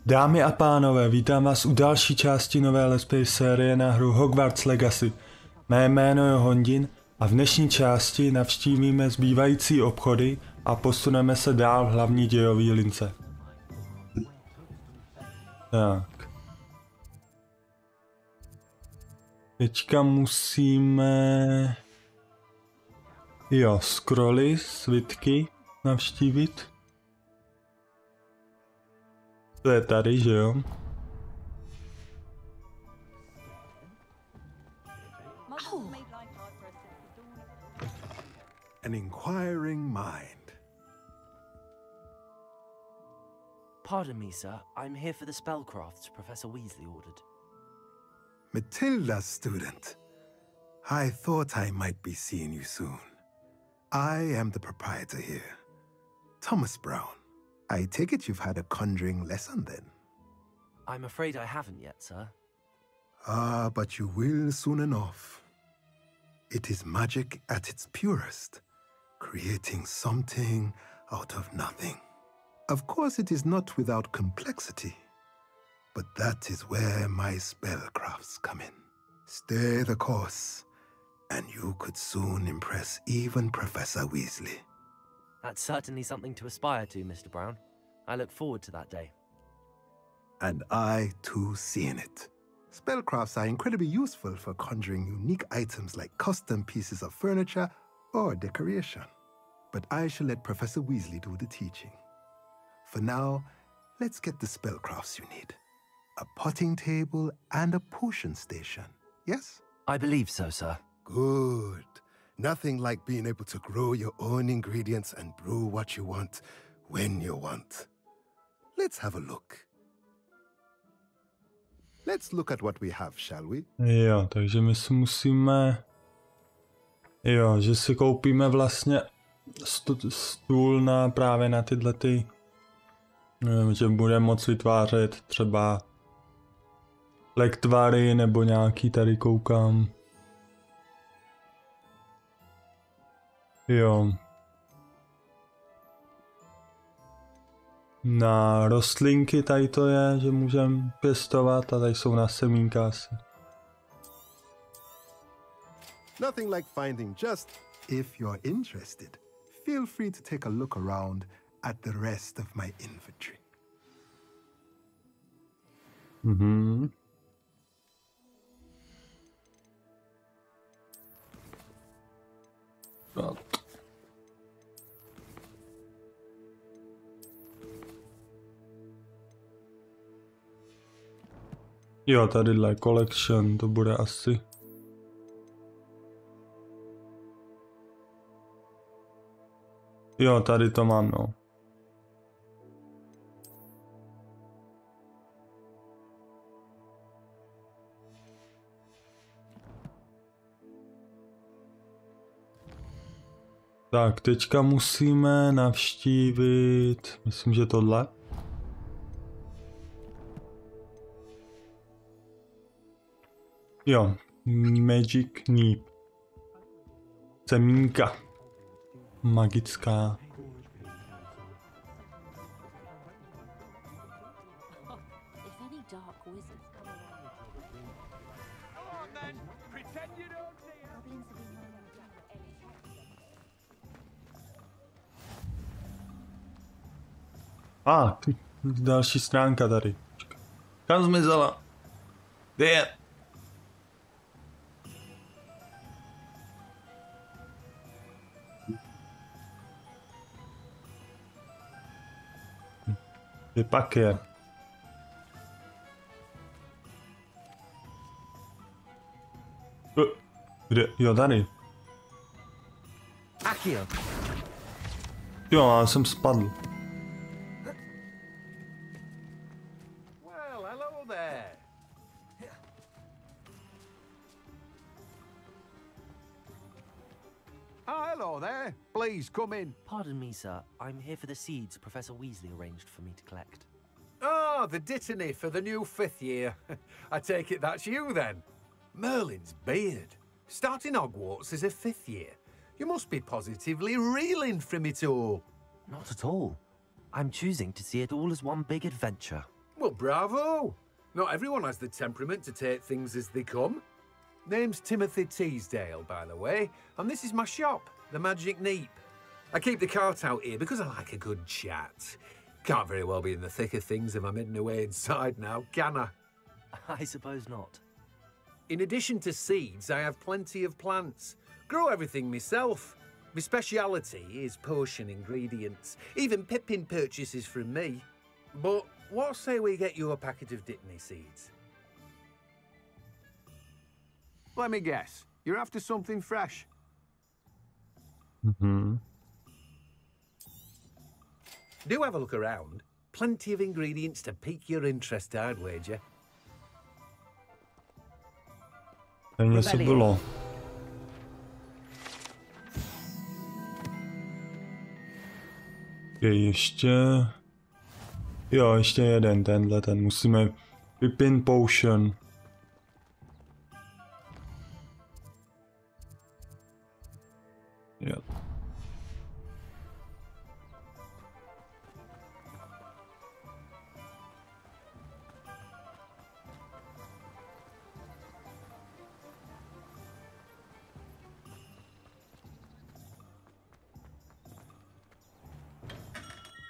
Dámy a pánové, vítám vás u další části nové Let's Play série na hru Hogwarts Legacy. Mé jméno je Hondin a v dnešní části navštívíme zbývající obchody a posuneme se dál v hlavní dějové lince. Tak. Teďka musíme... scrolly, svitky navštívit. To je tady, že jo? An inquiring mind. Pardon me, sir. I'm here for the spellcrafts Professor Weasley ordered. Matilda's student. I thought I might be seeing you soon. I am the proprietor here, Thomas Brown. I take it you've had a conjuring lesson then? I'm afraid I haven't yet, sir. Ah, but you will soon enough. It is magic at its purest, creating something out of nothing. Of course, it is not without complexity, but that is where my spellcrafts come in. Stay the course, and you could soon impress even Professor Weasley. That's certainly something to aspire to, Mr. Brown. I look forward to that day. And I, too, seeing it. Spellcrafts are incredibly useful for conjuring unique items like custom pieces of furniture or decoration. But I shall let Professor Weasley do the teaching. For now, let's get the spellcrafts you need. A potting table and a potion station, yes? I believe so, sir. Good. Nothing like being able to grow your own ingredients and brew what you want when you want. Let's have a look. Let's look at what we have, shall we? Jo, takže my si musíme... že si koupíme vlastně stůl na právě na tyhle ty... že budeme moct vytvářet třeba lektvary nebo nějaký tady koukám. Jo. Na rostlinky tady to je, že můžeme pěstovat a tady jsou na semínka asi. Nothing like finding just. If you're interested, feel free to take a look around at the rest of my inventory. Jo, tadyhle collection, to bude asi. Jo, tady to mám, no. Tak, teďka musíme navštívit, myslím, že tohle. Jo, Magic Need. Semínka. Magická. Další stránka tady. Kam zmizela? Kde je? Kde pak je? Kde? Jo, tady. Jo, já jsem spadl. Well, hello there. Oh, hello there. Please come in. Pardon me, sir. I'm here for the seeds Professor Weasley arranged for me to collect. Oh, the dittany for the new 5th year. I take it that's you then. Merlin's beard. Starting Hogwarts as a 5th year. You must be positively reeling from it all. Not at all. I'm choosing to see it all as one big adventure. Well, bravo! Not everyone has the temperament to take things as they come. Name's Timothy Teasdale, by the way, and this is my shop, the Magic Neep. I keep the cart out here because I like a good chat. Can't very well be in the thick of things if I'm hidden away inside now, can I? I suppose not. In addition to seeds, I have plenty of plants. Grow everything myself. My speciality is potion ingredients. Even Pippin purchases from me. But what say we get you a packet of Dittany seeds? Let me guess. You're after something fresh. Mhm. Do have a look around. Plenty of ingredients to pique your interest, I'd wager. Tam něco bylo. Je ještě... Jo, ještě jeden, tenhle, ten musíme... Pippin Potion. Jo.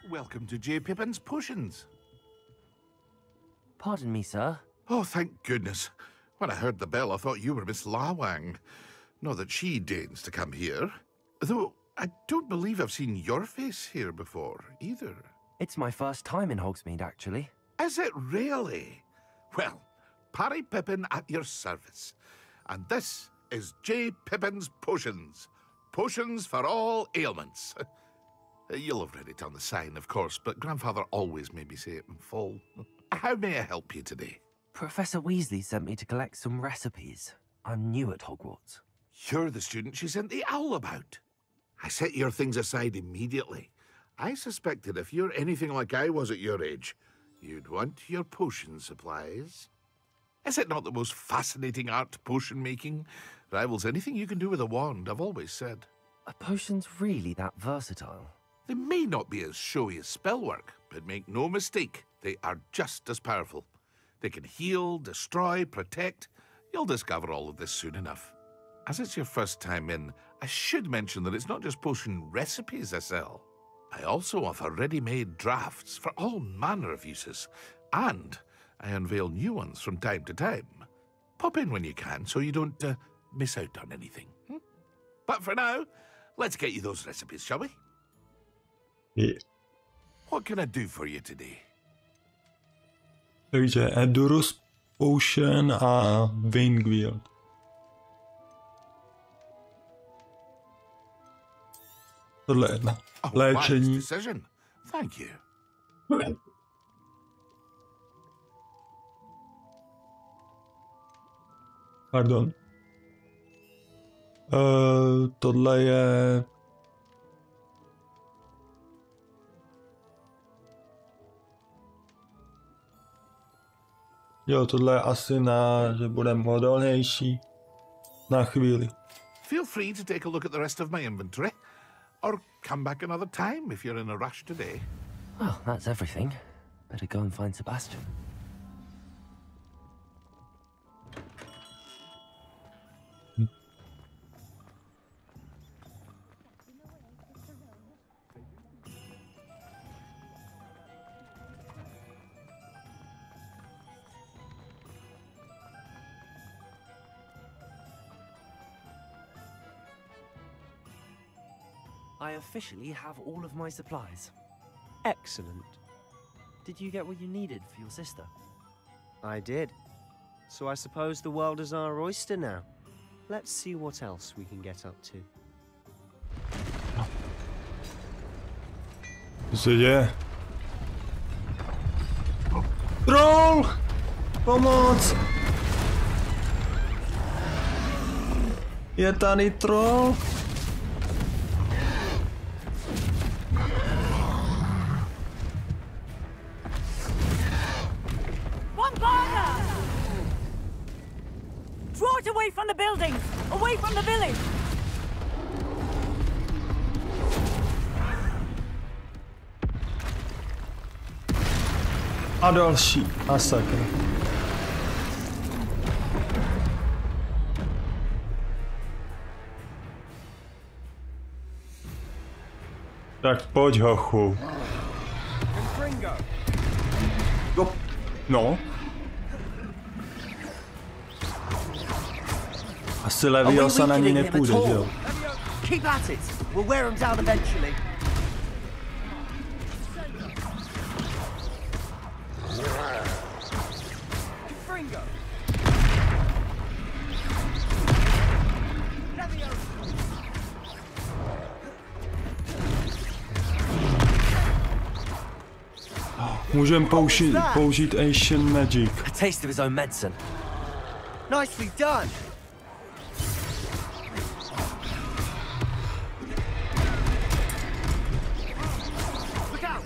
Welcome to J. Pippin's Potions. Pardon me, sir. Oh, thank goodness. When I heard the bell, I thought you were Miss Lawang. Not that she deigns to come here. Though, I don't believe I've seen your face here before, either. It's my first time in Hogsmeade, actually. Is it really? Well, Parry Pippin at your service. And this is J. Pippin's Potions. Potions for all ailments. You'll have read it on the sign, of course, but Grandfather always made me say it in full. How may I help you today? Professor Weasley sent me to collect some recipes. I'm new at Hogwarts. You're the student she sent the owl about. I set your things aside immediately. I suspected if you're anything like I was at your age, you'd want your potion supplies. Is it not the most fascinating art, potion making? Rivals anything you can do with a wand, I've always said. Are potions really that versatile? They may not be as showy as spellwork, but make no mistake, they are just as powerful. They can heal, destroy, protect. You'll discover all of this soon enough. As it's your first time in, I should mention that it's not just potion recipes I sell. I also offer ready-made drafts for all manner of uses, and I unveil new ones from time to time. Pop in when you can so you don't miss out on anything. But for now, let's get you those recipes, shall we? Yeah. What can I do for you today? Takže Endurus Potion a Wingwield. Tohle je jedno. Léčení. Decision. Thank you. Pardon. Tohle je... Jo, tohle je asi na, že budeme odolnější. Na chvíli. Feel free to take a look at the rest of my inventory, or come back another time if you're in a rush today. Well, that's everything. Better go and find Sebastian. I officially have all of my supplies. Excellent. Did you get what you needed for your sister? I did. So I suppose the world is our oyster now. Let's see what else we can get up to. Co se děje? Troll! Pomoc! Je tady troll? Draw it away from the buildings! Away from the village! A další. A sakra. Tak pojď, hochu. No. Asi Leviosa na ní nepůjde, že jo? Keep at it. We'll wear him down eventually. Můžeme použít Ancient Magic. A taste of his own medicine. Nicely done. Look out.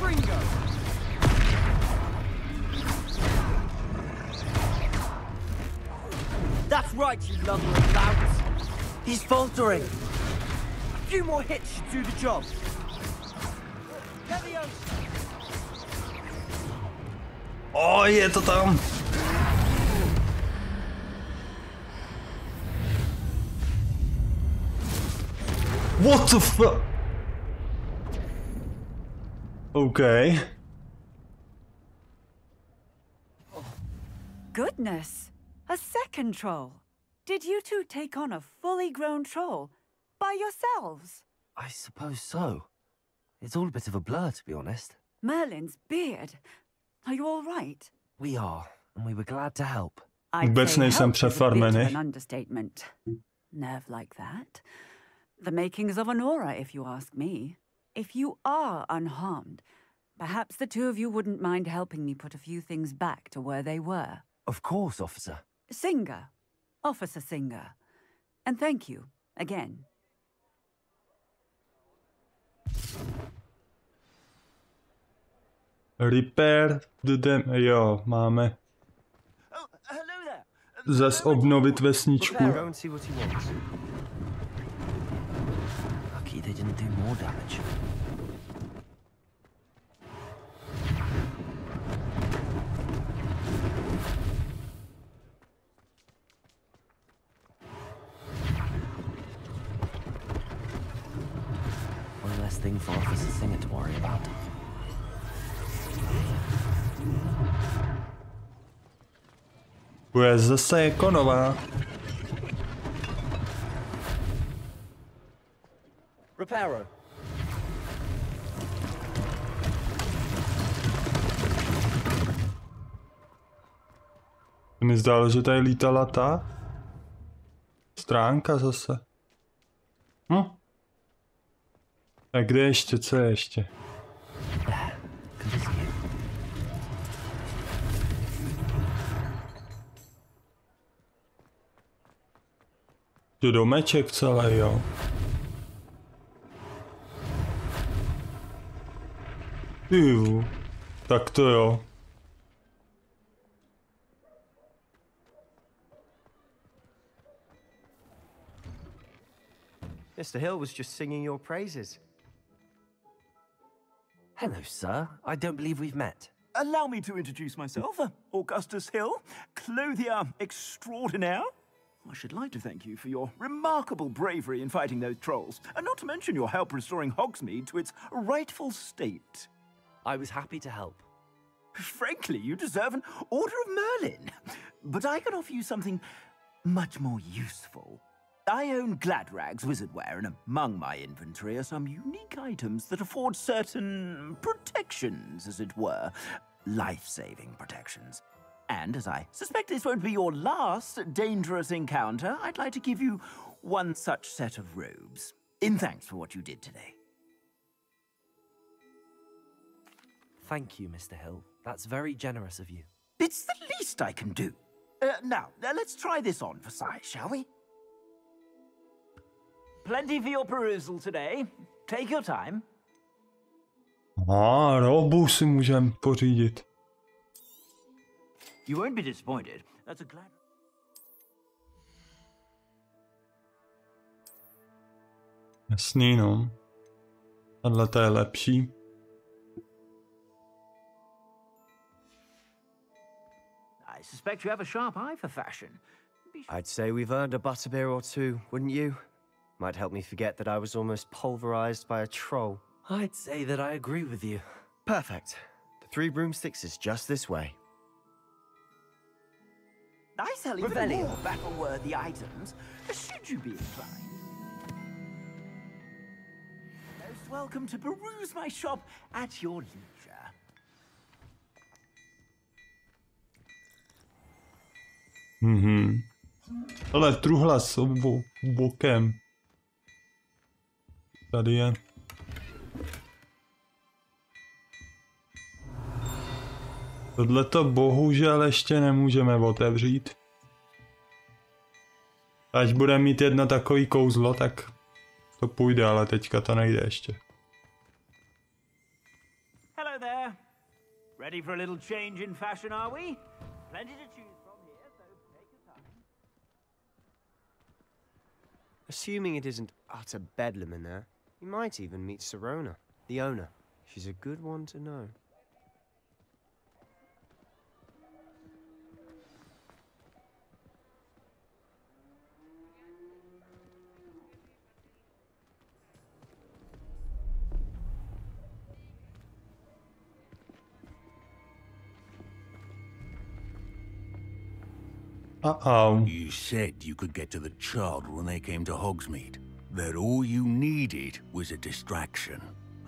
Gringo. That's right, you lumbering louts. He's faltering. A few more hits should do the job. O, je to tam. What the fuck? Okay. Goodness! A second troll! Did you two take on a fully grown troll? By yourselves? I suppose so. It's all a bit of a blur, to be honest. Merlin's beard. Are you all right? We are, and we were glad to help. Vůbec nejsem přefarmený. An understatement. Nerve like that. The makings of an aura, if you ask me. If you are unharmed, perhaps the two of you wouldn't mind helping me put a few things back to where they were. Of course, officer. Singer. Officer Singer. And thank you, again. Repair the dam... Jo, máme. Zas obnovit vesničku. Go and see what he wants. Lucky they didn't do more damage. One less thing for Officer Singer to worry about. Bude zase jako nová. Reparo. Mi zdálo, že tady lítala ta stránka zase. A kde ještě, co je ještě? To domeček celý, jo. Jo, tak to jo. Mr. Hill was just singing your praises. Hello, sir. I don't believe we've met. Allow me to introduce myself, Augustus Hill, clothier extraordinaire. I should like to thank you for your remarkable bravery in fighting those trolls, and not to mention your help restoring Hogsmeade to its rightful state. I was happy to help. Frankly, you deserve an Order of Merlin. But I can offer you something much more useful. I own Gladrag's wizardware, and among my inventory are some unique items that afford certain protections, as it were. Life-saving protections. And as I suspect this won't be your last dangerous encounter, I'd like to give you one such set of robes, in thanks for what you did today. Thank you, Mr. Hill. That's very generous of you. It's the least I can do. Now, let's try this on for size, shall we? Plenty for your perusal today. Take your time. Robu si můžem pořídit. You won't be disappointed. That's a glad... Jasný, no. Tahle to je lepší. I suspect you have a sharp eye for fashion. I'd say we've earned a butterbeer or two, wouldn't you? Might help me forget that I was almost pulverized by a troll. I'd say that I agree with you. Perfect. The 3 broomsticks is just this way. I sell even more battle-worthy items, should you be inclined. Most welcome to peruse my shop at your leisure. Ale truhla s bokem. Tady je. Tohleto bohužel ještě nemůžeme otevřít. Až budeme mít jedno takový kouzlo, tak to půjde, ale teďka to nejde ještě. Hello there. Ready for a little change in fashion, are we? Plenty to choose from here, so take your time. Assuming it isn't utter bedlam in there, you might even meet Sirona, the owner. She's a good one to know. Uh-oh. You said you could get to the child when they came to Hogsmeade. That all you needed was a distraction.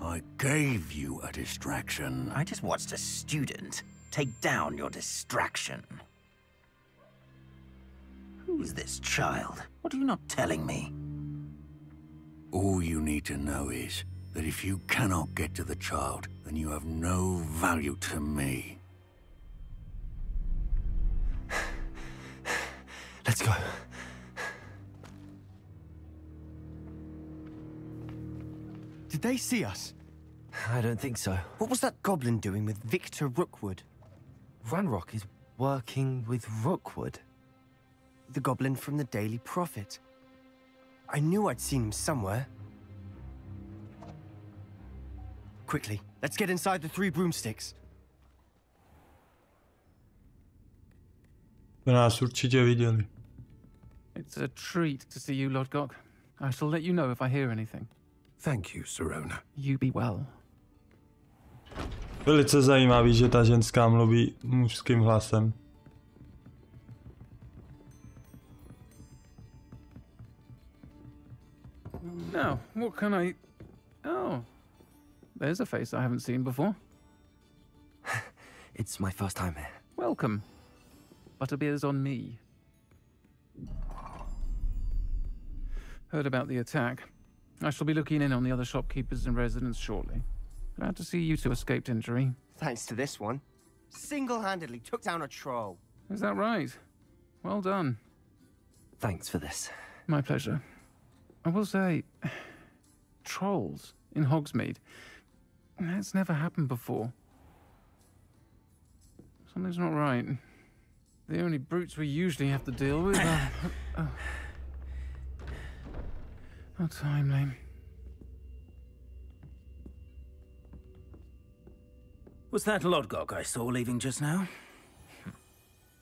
I gave you a distraction. I just watched a student take down your distraction. Who's this child? What are you not telling me? All you need to know is that if you cannot get to the child, then you have no value to me. Let's go. Did they see us? I don't think so. What was that goblin doing with Victor Rookwood? Ranrock is working with Rookwood. The goblin from the Daily Prophet. I knew I'd seen him somewhere. Quickly, let's get inside the 3 broomsticks. To nás určitě viděli. It's a treat to see you, Lodgok. I shall let you know if I hear anything. Thank you, Sirona. You be well. Velice zajímavý, že ta ženská mluví mužským hlasem. Now, what can I... Oh, there's a face I haven't seen before. It's my first time here. Welcome. Butterbeer's on me. Heard about the attack. I shall be looking in on the other shopkeepers and residents shortly. Glad to see you two escaped injury. Thanks to this one. Single-handedly took down a troll. Is that right? Well done. Thanks for this. My pleasure. I will say, trolls in Hogsmeade. That's never happened before. Something's not right. The only brutes we usually have to deal with are... How timely. Was that Lodgok I saw leaving just now?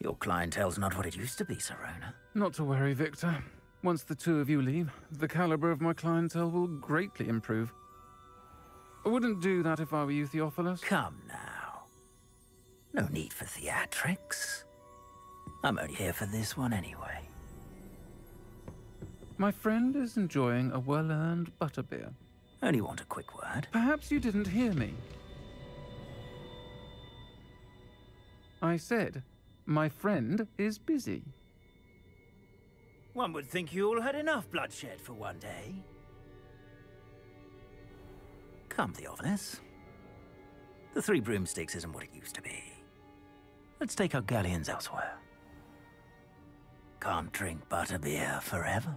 Your clientele's not what it used to be, Sirona. Not to worry, Victor. Once the 2 of you leave, the caliber of my clientele will greatly improve. I wouldn't do that if I were you, Theophilus. Come now. No need for theatrics. I'm only here for this one anyway. My friend is enjoying a well-earned butterbeer. Only want a quick word. Perhaps you didn't hear me. I said, my friend is busy. One would think you all had enough bloodshed for one day. Come, Theophilus. The 3 broomsticks isn't what it used to be. Let's take our galleons elsewhere. Can't drink butterbeer forever.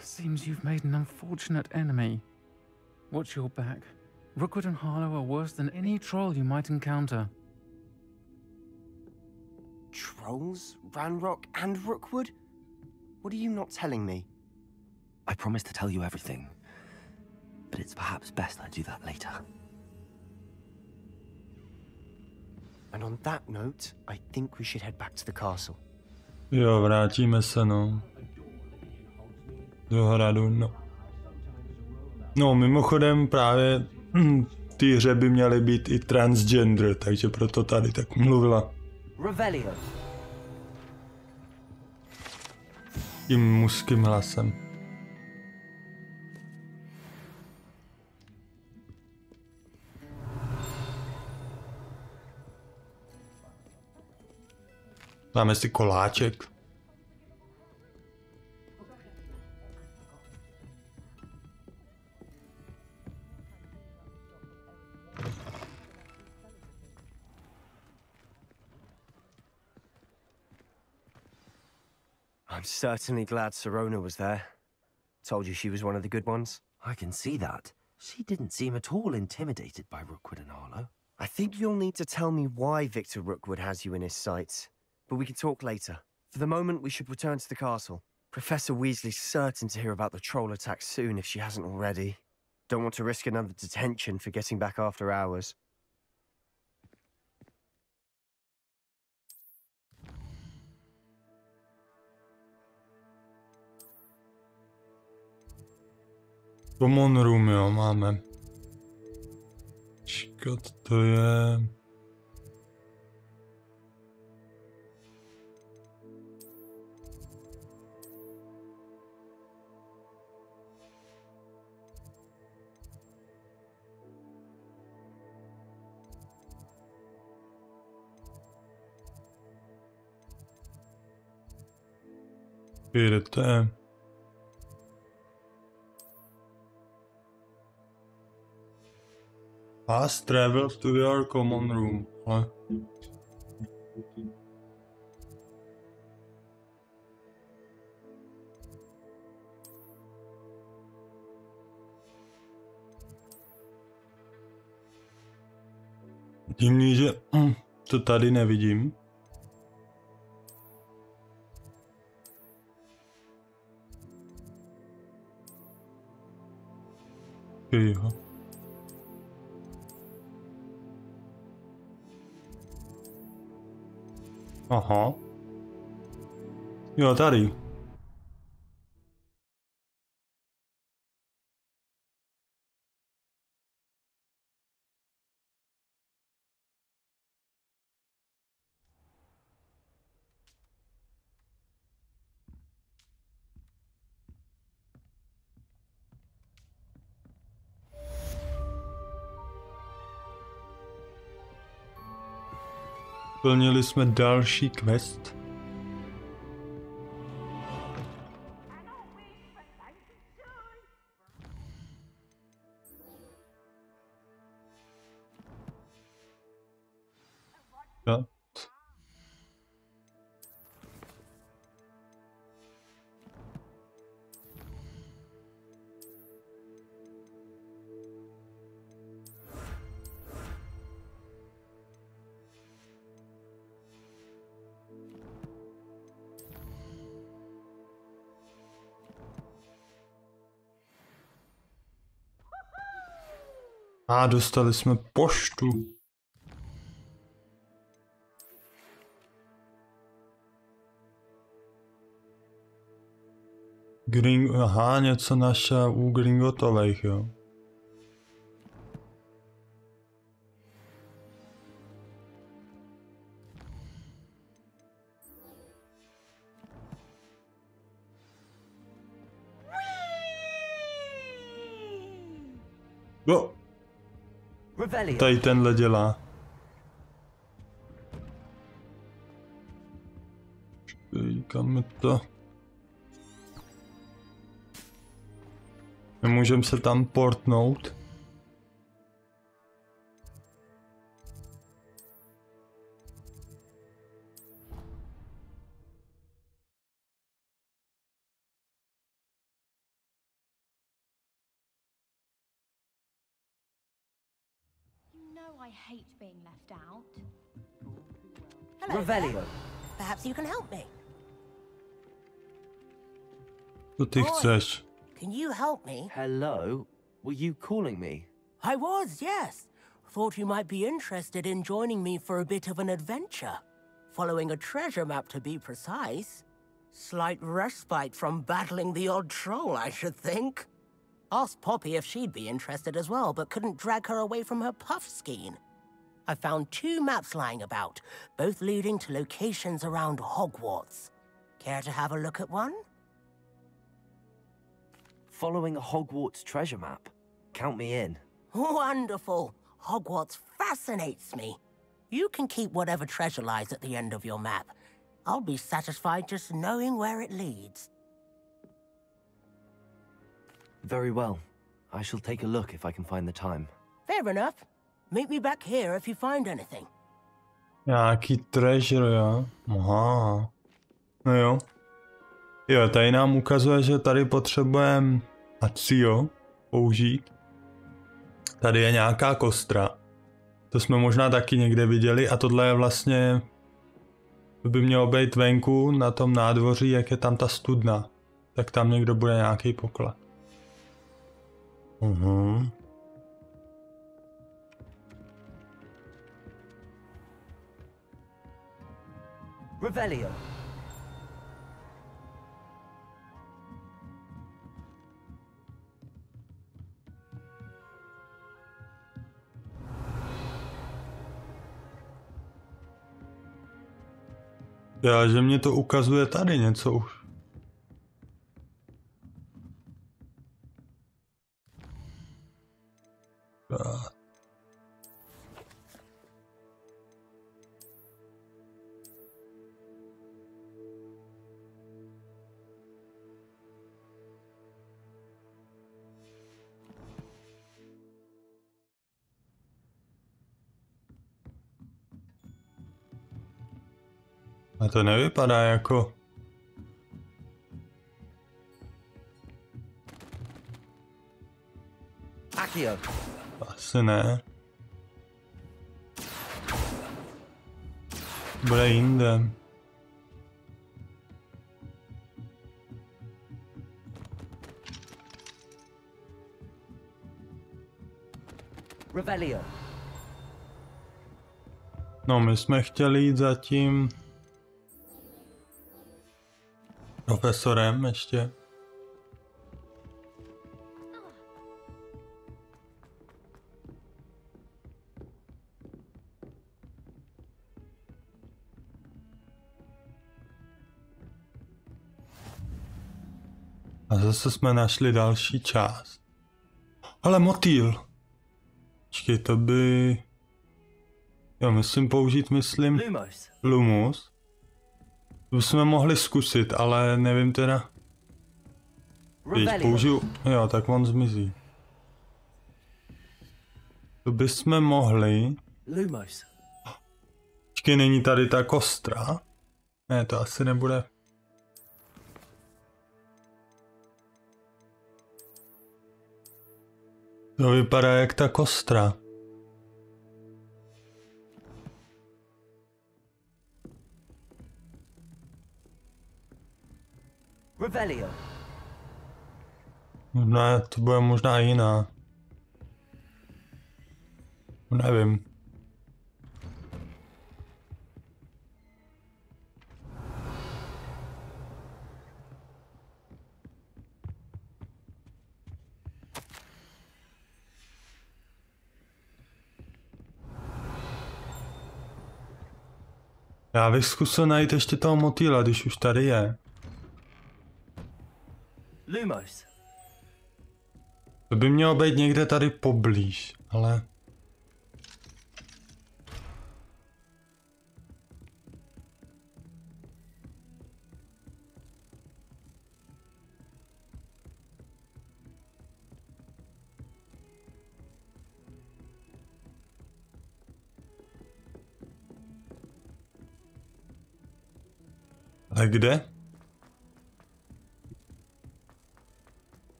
Seems you've made an unfortunate enemy. Watch your back. Rookwood and Harlow are worse than any troll you might encounter. Scrolls, Ranrock, and Rookwood? What are you not telling me? I promise to tell you everything, but it's perhaps best I do that later. And on that note, I think we should head back to the castle. Jo, vrátíme se, no. Do hradu, no. No, mimochodem právě ty hře by měly být i transgender, takže proto tady tak mluvila. Revelio. Tím mužským hlasem. Dáme si koláček. I'm certainly glad Sirona was there. Told you she was one of the good ones. I can see that. She didn't seem at all intimidated by Rookwood and Arlo. I think you'll need to tell me why Victor Rookwood has you in his sights. But we can talk later. For the moment, we should return to the castle. Professor Weasley's certain to hear about the troll attack soon if she hasn't already. Don't want to risk another detention for getting back after hours. Common room, jo, máme. Čekat, to je... Jdete. Fast travel to your common room. Ale... Divný, že to tady nevidím. Jo. Aha. Jo, tady. Plnili jsme další quest. Ja. A dostali jsme poštu. Aha, něco našel u Gringotových, jo. Jo. Tady tenhle dělá. Kam je to? Nemůžeme se tam portnout. I hate being left out. Revelio. Perhaps you can help me. Co ty chceš? Can you help me? Hello? Were you calling me? I was, yes. Thought you might be interested in joining me for a bit of an adventure. Following a treasure map, to be precise. Slight respite from battling the odd troll, I should think. Asked Poppy if she'd be interested as well, but couldn't drag her away from her puff skein. I found 2 maps lying about, both leading to locations around Hogwarts. Care to have a look at one? Following a Hogwarts treasure map? Count me in. Wonderful. Hogwarts fascinates me. You can keep whatever treasure lies at the end of your map. I'll be satisfied just knowing where it leads. Very well. I shall take a look if I can find the time. Fair enough. Meet me back here if you find anything. Nějaký treasure, jo? Aha. No jo. Jo, tady nám ukazuje, že tady potřebujeme Acio použít. Tady je nějaká kostra. To jsme možná taky někde viděli a tohle je vlastně... To by mělo být venku na tom nádvoří, jak je tam ta studna. Tak tam někdo bude nějaký poklad. Revelio. Já, že mě to ukazuje tady něco už. A to nevypadá jako... Accio. Asi ne. Bude jinde. Revelio. No, my jsme chtěli jít za tím... profesorem ještě. A zase jsme našli další část. Ale motýl. Počkej, to by... Jo, musím použít, myslím... Lumus. To bychom mohli zkusit, ale nevím teda... Když použiju... Jo, tak on zmizí. To bychom mohli... Počkej, není tady ta kostra? Ne, to asi nebude... To vypadá jak ta kostra. Revelio. Ne, to bude možná jiná. Nevím. Já bych zkusil najít ještě toho motýla, když už tady je. Lumos. To by mělo být někde tady poblíž, ale... A kde?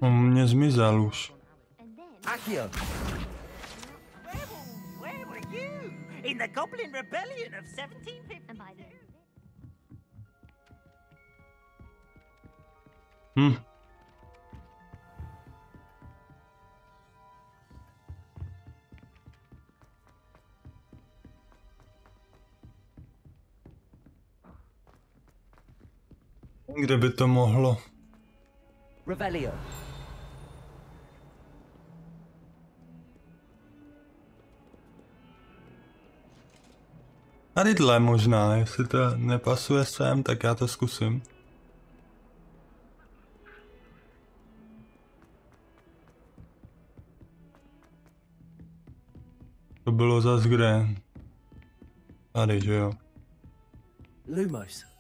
On mě zmizel už. Accio. you in the Goblin Rebellion of 1752. Kde by to mohlo? Revelio. Tadyhle možná, jestli to nepasuje sem, tak já to zkusím. To bylo zas kde? Tady, že jo? Lumos.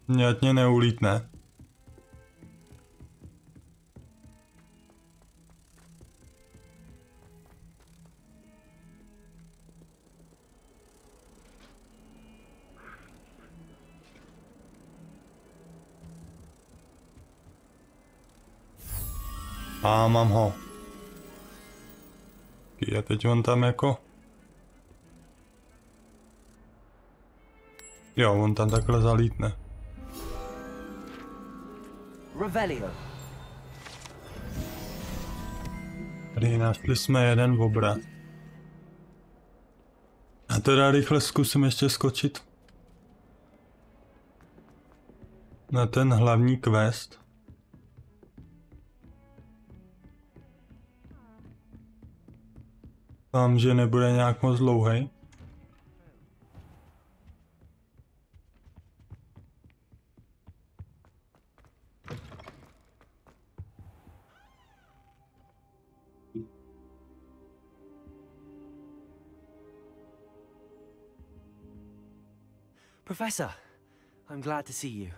Mě ať mě neulítne. A mám ho. A teď on tam jako... Jo, on tam takhle zalítne. Revelio. Tady našli jsme jeden obrat. A teda rychle zkusím ještě skočit na ten hlavní quest. Doufám, že nebude nějak moc dlouhej. Professor, I'm glad to see you.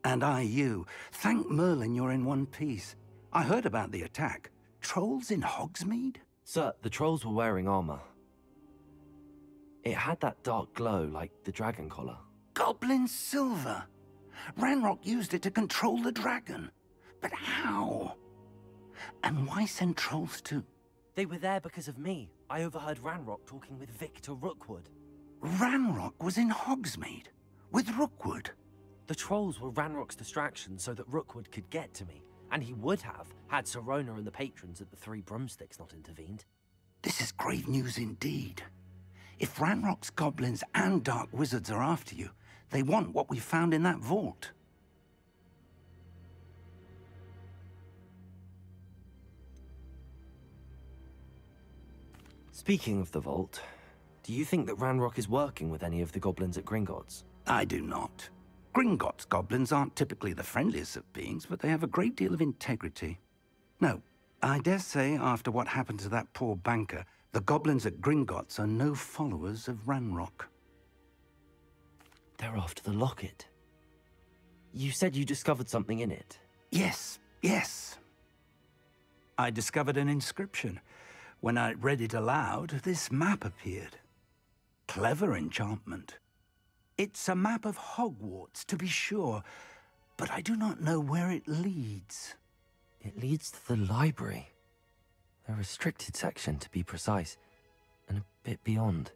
And I you. Thank Merlin you're in one piece. I heard about the attack. Trolls in Hogsmeade? Sir, the trolls were wearing armor. It had that dark glow like the dragon collar. Goblin silver. Ranrock used it to control the dragon. But how? And why send trolls to... They were there because of me. I overheard Ranrock talking with Victor Rookwood. Ranrock was in Hogsmeade? With Rookwood? The trolls were Ranrock's distraction so that Rookwood could get to me. And he would have, had Sirona and the patrons at the Three Broomsticks not intervened. This is grave news indeed. If Ranrock's goblins and dark wizards are after you, they want what we found in that vault. Speaking of the vault, do you think that Ranrock is working with any of the goblins at Gringotts? I do not. Gringotts goblins aren't typically the friendliest of beings, but they have a great deal of integrity. No, I dare say after what happened to that poor banker, the goblins at Gringotts are no followers of Ranrock. They're after the locket. You said you discovered something in it. Yes, yes. I discovered an inscription. When I read it aloud, this map appeared. Clever enchantment. It's a map of Hogwarts, to be sure, but I do not know where it leads. It leads to the library. A restricted section, to be precise, and a bit beyond.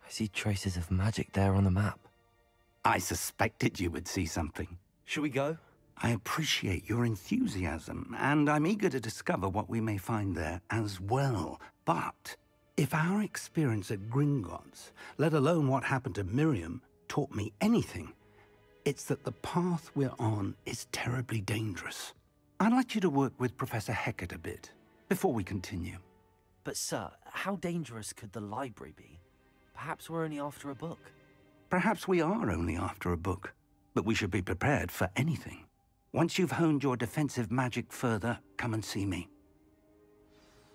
I see traces of magic there on the map. I suspected you would see something. Shall we go? I appreciate your enthusiasm, and I'm eager to discover what we may find there as well. But if our experience at Gringotts, let alone what happened to Miriam, taught me anything, it's that the path we're on is terribly dangerous. I'd like you to work with Professor Hecat a bit, before we continue. But sir, how dangerous could the library be? Perhaps we're only after a book. Perhaps we are only after a book, but we should be prepared for anything. Once you've honed your defensive magic further, come and see me.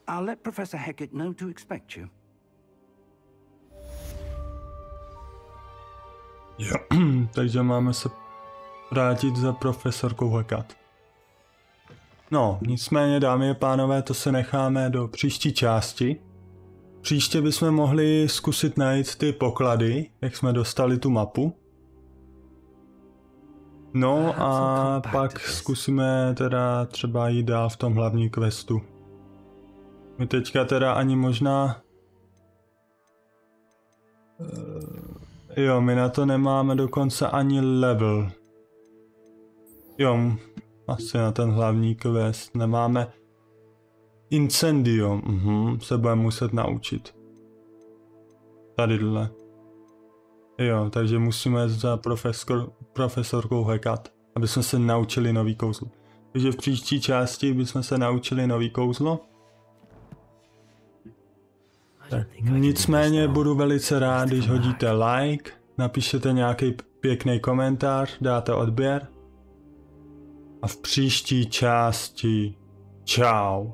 I'll let Professor Hecat know to expect you. Jo, takže máme se vrátit za profesorkou Hecat. No, nicméně, dámy a pánové, to se necháme do příští části. Příště bychom mohli zkusit najít ty poklady, jak jsme dostali tu mapu. No a pak zkusíme teda třeba jít dál v tom hlavním questu. My teďka teda ani možná... Jo, my na to nemáme dokonce ani level. Jo, asi na ten hlavní quest nemáme. Incendio, se budeme muset naučit. Tadyhle. Jo, takže musíme za profesorkou hekat, aby jsme se naučili nový kouzlo. Takže v příští části bychom se naučili nový kouzlo. Tak. Nicméně budu velice rád, když hodíte like, napíšete nějaký pěkný komentář, dáte odběr. A v příští části čau.